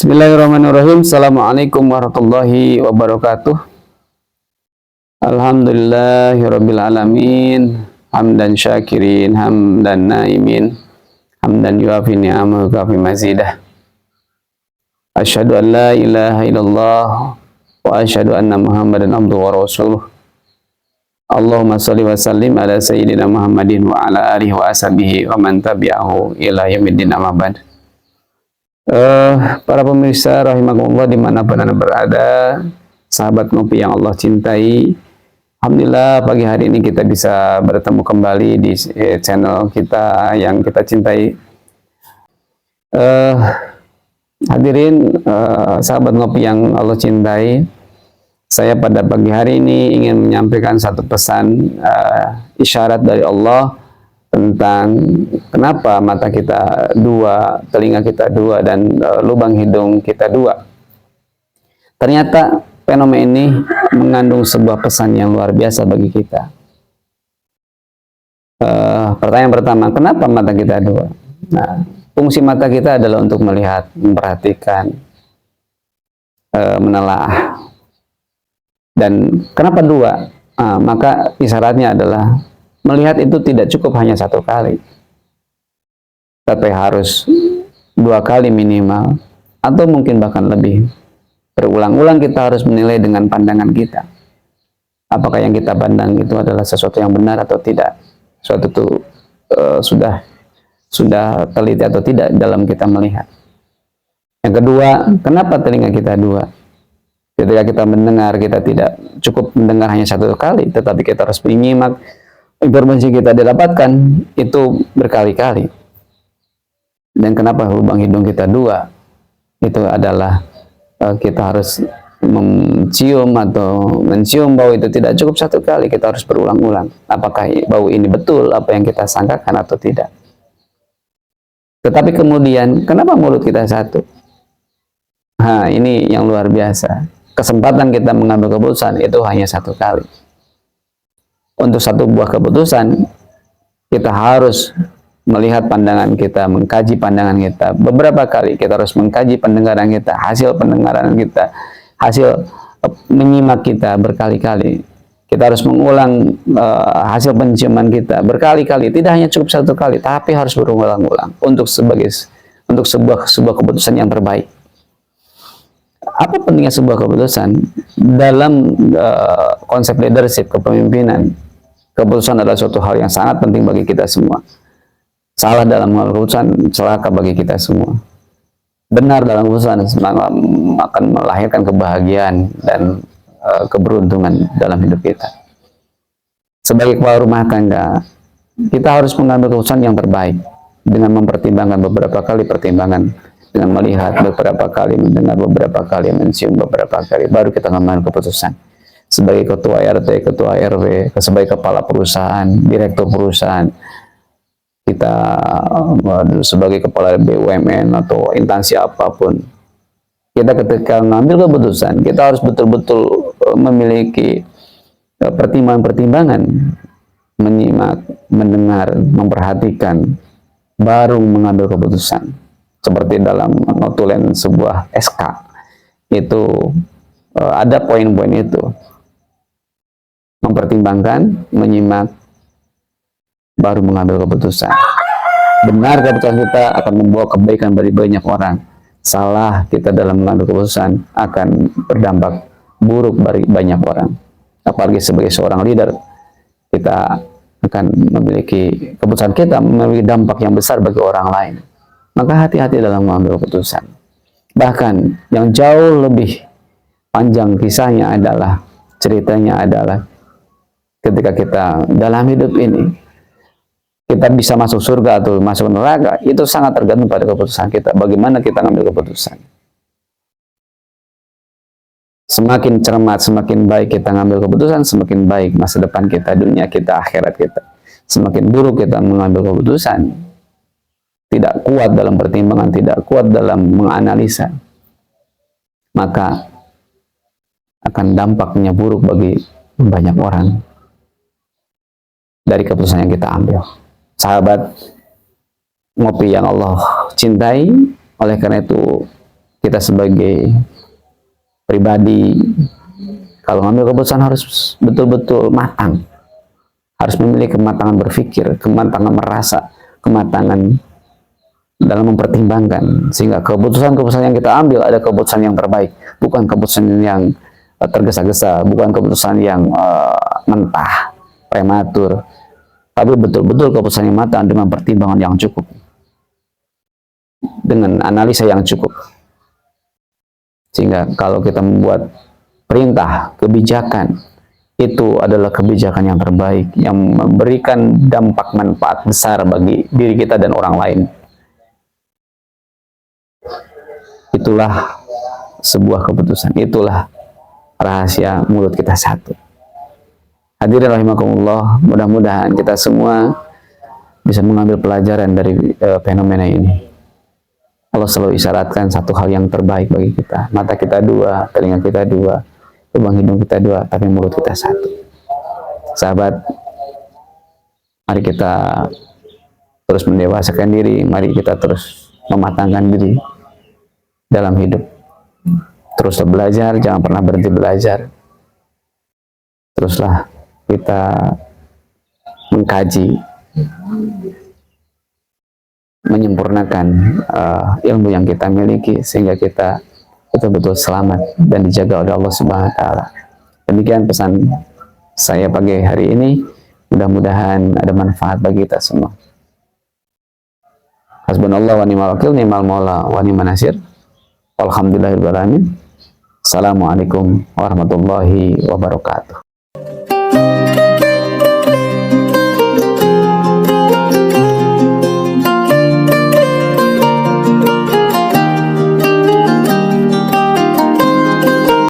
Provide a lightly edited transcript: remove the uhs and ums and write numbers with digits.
Bismillahirrahmanirrahim. Assalamualaikum warahmatullahi wabarakatuh. Alhamdulillahirabbil alamin. Hamdan syakirin, hamdan naimin, hamdan yuafi ni'amahu kafi mazidah. Asyhadu an la ilaha illallah wa asyhadu anna Muhammadan abduhu wa rasuluh. Allahumma shalli wa sallim ala sayyidina Muhammadin wa ala alihi wa ashabihi wa man tabi'ahu ila yaumiddin, amma ba'd. Para pemirsa rahimakumullah dimanapun Anda berada, sahabat ngopi yang Allah cintai, alhamdulillah pagi hari ini kita bisa bertemu kembali di channel kita yang kita cintai. Hadirin sahabat ngopi yang Allah cintai, saya pada pagi hari ini ingin menyampaikan satu pesan isyarat dari Allah tentang kenapa mata kita dua, telinga kita dua, dan lubang hidung kita dua. Ternyata fenomena ini mengandung sebuah pesan yang luar biasa bagi kita. Pertanyaan pertama, kenapa mata kita dua? Nah, fungsi mata kita adalah untuk melihat, memperhatikan, menelaah. Dan kenapa dua? Maka isyaratnya adalah melihat itu tidak cukup hanya satu kali, tapi harus dua kali minimal, atau mungkin bahkan lebih. Berulang-ulang kita harus menilai dengan pandangan kita. Apakah yang kita pandang itu adalah sesuatu yang benar atau tidak? Suatu itu sudah teliti atau tidak dalam kita melihat. Yang kedua, kenapa telinga kita dua? Ketika kita mendengar, kita tidak cukup mendengar hanya satu kali, tetapi kita harus menyimak informasi kita didapatkan itu berkali-kali. Dan kenapa lubang hidung kita dua? Itu adalah kita harus mencium bau itu tidak cukup satu kali, kita harus berulang-ulang. Apakah bau ini betul apa yang kita sangkakan atau tidak? Tetapi kemudian kenapa mulut kita satu? Nah, ini yang luar biasa. Kesempatan kita mengambil keputusan itu hanya satu kali. Untuk satu buah keputusan, kita harus melihat pandangan kita, mengkaji pandangan kita. Beberapa kali kita harus mengkaji pendengaran kita, hasil pendengaran kita, hasil menyimak kita berkali-kali. Kita harus mengulang hasil penciuman kita berkali-kali. Tidak hanya cukup satu kali, tapi harus berulang-ulang untuk sebuah keputusan yang terbaik. Apa pentingnya sebuah keputusan dalam konsep leadership, kepemimpinan? Keputusan adalah suatu hal yang sangat penting bagi kita semua. Salah dalam mengambil keputusan celaka bagi kita semua. Benar dalam keputusan akan melahirkan kebahagiaan dan keberuntungan dalam hidup kita. Sebagai kepala rumah tangga, kita harus mengambil keputusan yang terbaik dengan mempertimbangkan beberapa kali pertimbangan, dengan melihat beberapa kali, mendengar beberapa kali, mencium beberapa kali, baru kita mengambil keputusan. Sebagai ketua RT, ketua RW, sebagai kepala perusahaan, direktur perusahaan, kita sebagai kepala BUMN atau instansi apapun, kita ketika mengambil keputusan, kita harus betul-betul memiliki pertimbangan-pertimbangan, menyimak, mendengar, memperhatikan, baru mengambil keputusan. Seperti dalam notulen sebuah SK, itu ada poin-poin itu. Mempertimbangkan, menyimak, baru mengambil keputusan. Benar keputusan kita akan membawa kebaikan bagi banyak orang. Salah kita dalam mengambil keputusan akan berdampak buruk bagi banyak orang. Apalagi sebagai seorang leader, kita akan memiliki keputusan kita memiliki dampak yang besar bagi orang lain. Maka hati-hati dalam mengambil keputusan. Bahkan yang jauh lebih panjang kisahnya adalah, ceritanya adalah ketika kita dalam hidup ini, kita bisa masuk surga atau masuk neraka, itu sangat tergantung pada keputusan kita. Bagaimana kita mengambil keputusan. Semakin cermat, semakin baik kita mengambil keputusan, semakin baik masa depan kita, dunia kita, akhirat kita. Semakin buruk kita mengambil keputusan, tidak kuat dalam pertimbangan, tidak kuat dalam menganalisa, maka akan dampaknya buruk bagi banyak orang dari keputusan yang kita ambil. Sahabat ngopi yang Allah cintai, oleh karena itu kita sebagai pribadi kalau ngambil keputusan harus betul-betul matang, harus memiliki kematangan berpikir, kematangan merasa, kematangan dalam mempertimbangkan, sehingga keputusan-keputusan yang kita ambil ada keputusan yang terbaik, bukan keputusan yang tergesa-gesa, bukan keputusan yang mentah, prematur, tapi betul-betul keputusan yang matang dengan pertimbangan yang cukup, dengan analisa yang cukup. Sehingga kalau kita membuat perintah, kebijakan, itu adalah kebijakan yang terbaik, yang memberikan dampak manfaat besar bagi diri kita dan orang lain. Itulah sebuah keputusan, itulah rahasia mulut kita satu. Hadirin rahimakumullah, mudah-mudahan kita semua bisa mengambil pelajaran dari fenomena ini. Allah selalu isyaratkan satu hal yang terbaik bagi kita. Mata kita dua, telinga kita dua, lubang hidung kita dua, tapi mulut kita satu. Sahabat, mari kita terus mendewasakan diri, mari kita terus mematangkan diri dalam hidup. Teruslah belajar, jangan pernah berhenti belajar. Teruslah kita mengkaji, menyempurnakan ilmu yang kita miliki sehingga kita betul-betul selamat dan dijaga oleh Allah Subhanahu wa taala. Demikian pesan saya pagi hari ini, mudah-mudahan ada manfaat bagi kita semua. Hasbunallah wa ni'mal wakil, ni'mal maula wa ni'man nasir. Alhamdulillahirabbil alamin. Assalamualaikum warahmatullahi wabarakatuh.